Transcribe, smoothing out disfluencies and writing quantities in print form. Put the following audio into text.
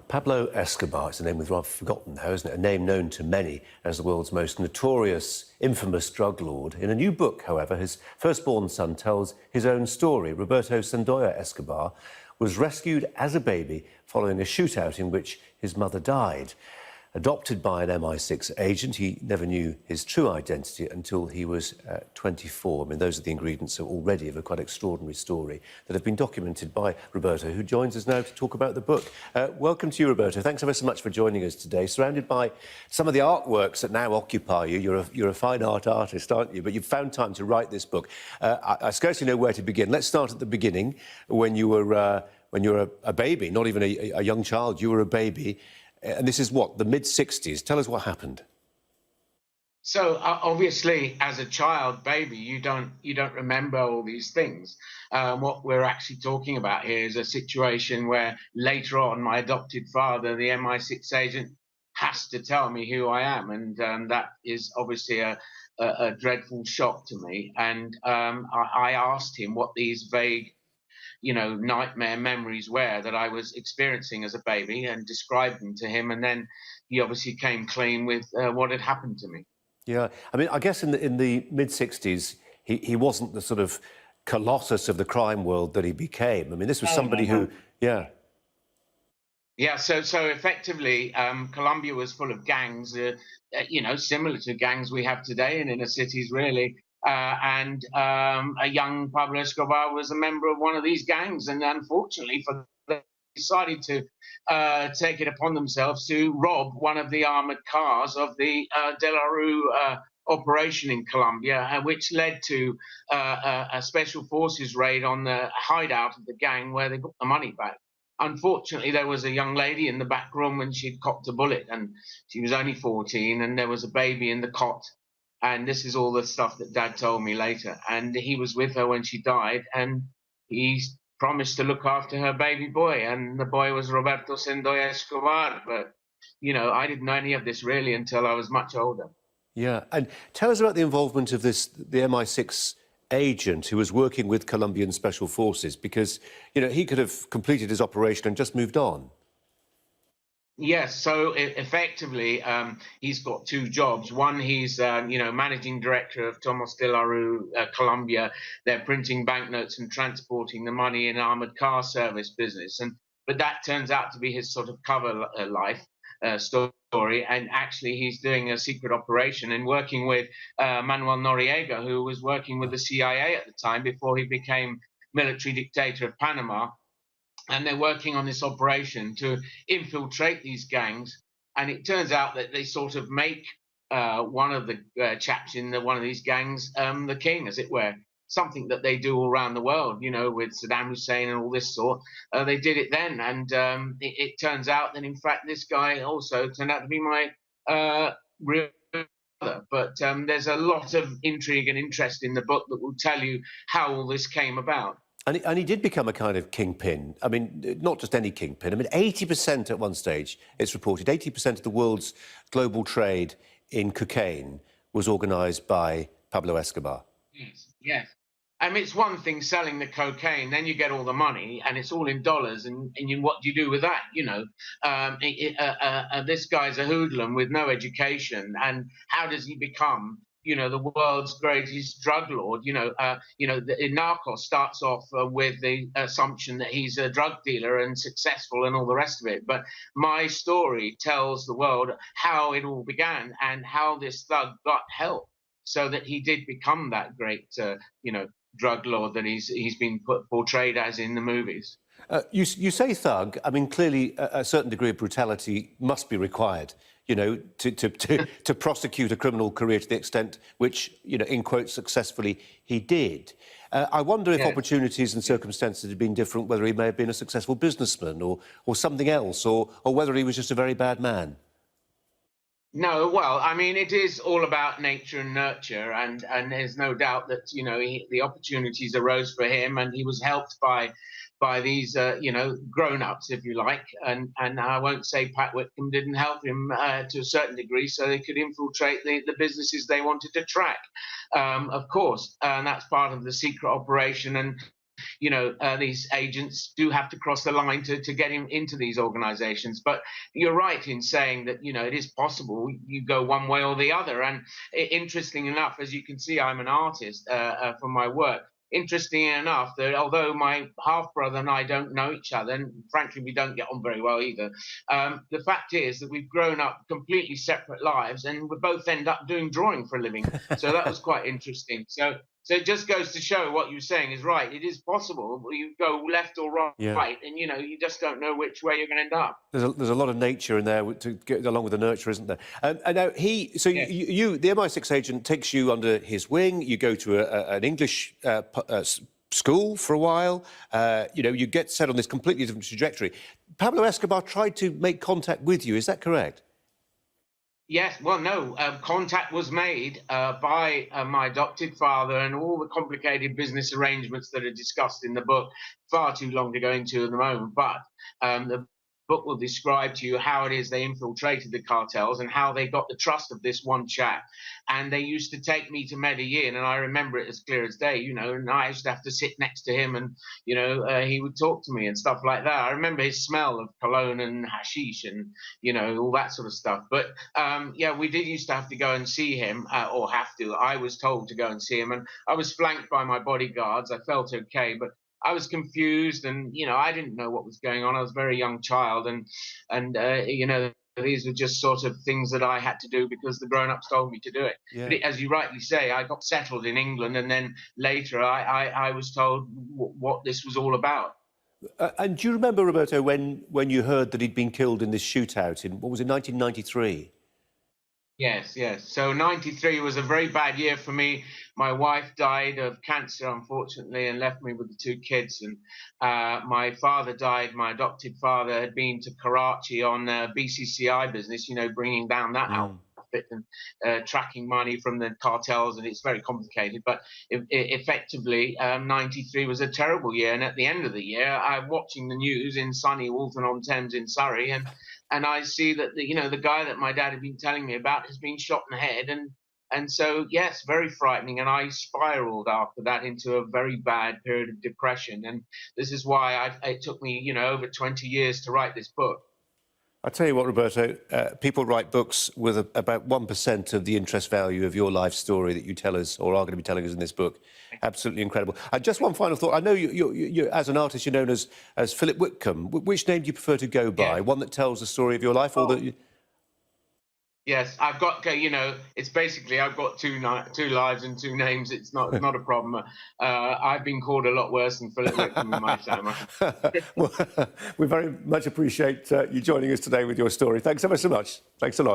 Pablo Escobar, it's a name we've rather forgotten now, isn't it? A name known to many as the world's most notorious, infamous drug lord. In a new book, however, his firstborn son tells his own story. Roberto Sendoya Escobar was rescued as a baby following a shootout in which his mother died. Adopted by an MI6 agent, he never knew his true identity until he was 24. I mean, those are the ingredients already of a quite extraordinary story that have been documented by Roberto, who joins us now to talk about the book. Welcome to you, Roberto. Thanks ever so much for joining us today. Surrounded by some of the artworks that now occupy you. You're a fine art artist, aren't you? But you've found time to write this book. I scarcely know where to begin. Let's start at the beginning, when you were a baby, not even a young child. You were a baby. And this is what, the mid-60s. Tell us what happened. So obviously, as a child, baby, you don't remember all these things. What we're actually talking about here is a situation where later on, my adopted father, the MI6 agent, has to tell me who I am, and that is obviously a dreadful shock to me. And I asked him what these vague nightmare memories were that I was experiencing as a baby, and described them to him. And then he obviously came clean with what had happened to me. Yeah, I mean, I guess in the mid-60s, he wasn't the sort of colossus of the crime world that he became. I mean, this was somebody who, yeah. Yeah, so effectively, Colombia was full of gangs, similar to gangs we have today in inner cities, really. And a young Pablo Escobar was a member of one of these gangs, and unfortunately for them, decided to take it upon themselves to rob one of the armored cars of the De La Rue operation in Colombia, which led to a special forces raid on the hideout of the gang, where they got the money back. Unfortunately, there was a young lady in the back room, and she'd copped a bullet, and she was only 14, and there was a baby in the cot. And this is all the stuff that Dad told me later. And he was with her when she died, and he promised to look after her baby boy. And the boy was Roberto Sendoya Escobar. But, I didn't know any of this really until I was much older. Yeah, and tell us about the involvement of the MI6 agent who was working with Colombian Special Forces, because, he could have completed his operation and just moved on. Yes, so effectively, he's got two jobs. One, he's managing director of Tomos de la Rue, Colombia. They're printing banknotes and transporting the money in armored car service business. But that turns out to be his sort of cover life story. And actually, he's doing a secret operation and working with Manuel Noriega, who was working with the CIA at the time before he became military dictator of Panama. And they're working on this operation to infiltrate these gangs. And it turns out that they sort of make one of the chaps in one of these gangs the king, as it were. Something that they do all around the world, with Saddam Hussein and all this sort. They did it then. And it turns out that, in fact, this guy also turned out to be my real brother. But there's a lot of intrigue and interest in the book that will tell you how all this came about. And he did become a kind of kingpin. I mean, not just any kingpin. I mean, 80% at one stage, it's reported, 80% of the world's global trade in cocaine was organised by Pablo Escobar. Yes. It's one thing selling the cocaine, then you get all the money, and it's all in dollars, and what do you do with that? This guy's a hoodlum with no education, and how does he become the world's greatest drug lord? Narcos starts off with the assumption that he's a drug dealer and successful and all the rest of it. But my story tells the world how it all began and how this thug got help so that he did become that great, drug lord that he's been portrayed as in the movies. You say thug. I mean, clearly a certain degree of brutality must be required, to prosecute a criminal career to the extent which, in quotes, successfully he did. I wonder if opportunities and circumstances had been different, whether he may have been a successful businessman or something else, or whether he was just a very bad man. No, well, I mean, it is all about nature and nurture, and there's no doubt that the opportunities arose for him, and he was helped by these grown-ups, if you like, and I won't say Pat Whitcomb didn't help him to a certain degree, so they could infiltrate the businesses they wanted to track, of course, and that's part of the secret operation. And these agents do have to cross the line to get him into these organizations. But you're right in saying that, it is possible you go one way or the other. And interesting enough, as you can see, I'm an artist for my work. Interesting enough, that although my half brother and I don't know each other, and frankly we don't get on very well either, the fact is that we've grown up completely separate lives, and we both end up doing drawing for a living. So that was quite interesting. So it just goes to show what you're saying is right. It is possible. You go left or Yeah. right, and you just don't know which way you're going to end up. There's a lot of nature in there to get along with the nurture, isn't there? And now Yes. the MI6 agent takes you under his wing. You go to an English school for a while. You get set on this completely different trajectory. Pablo Escobar tried to make contact with you. Is that correct? Yes, well, no, contact was made by my adopted father, and all the complicated business arrangements that are discussed in the book, far too long to go into at the moment. But the book will describe to you how it is they infiltrated the cartels and how they got the trust of this one chap. And they used to take me to Medellin, and I remember it as clear as day, and I used to have to sit next to him, and, he would talk to me and stuff like that. I remember his smell of cologne and hashish and, all that sort of stuff. But, we did used to have to go and see him, or have to. I was told to go and see him, and I was flanked by my bodyguards. I felt okay, but I was confused, and I didn't know what was going on. I was a very young child, and these were just sort of things that I had to do because the grown-ups told me to do it. Yeah. But as you rightly say, I got settled in England, and then later I was told what this was all about. And do you remember, Roberto, when you heard that he'd been killed in this shootout in, what was it, 1993? Yes, yes. So 93 was a very bad year for me. My wife died of cancer, unfortunately, and left me with the two kids. And my father died. My adopted father had been to Karachi on BCCI business, bringing down that outfit and tracking money from the cartels. And it's very complicated. But effectively, 93 was a terrible year. And at the end of the year, I'm watching the news in sunny Walton-on-Thames in Surrey, and I see that the guy that my dad had been telling me about has been shot in the head, and so yes, very frightening. And I spiraled after that into a very bad period of depression, and this is why it took me over 20 years to write this book. I tell you what, Roberto, people write books with about 1% of the interest value of your life story that you tell us, or are going to be telling us in this book. Absolutely incredible. Just one final thought. I know you as an artist, you're known as Philip Whitcomb. Which name do you prefer to go by? Yeah. One that tells the story of your life, or that? Yes, I've got, it's basically I've got two lives and two names. It's not a problem. I've been called a lot worse than Philip Whitcomb in my time. Well, we very much appreciate you joining us today with your story. Thanks ever so much. Thanks a lot.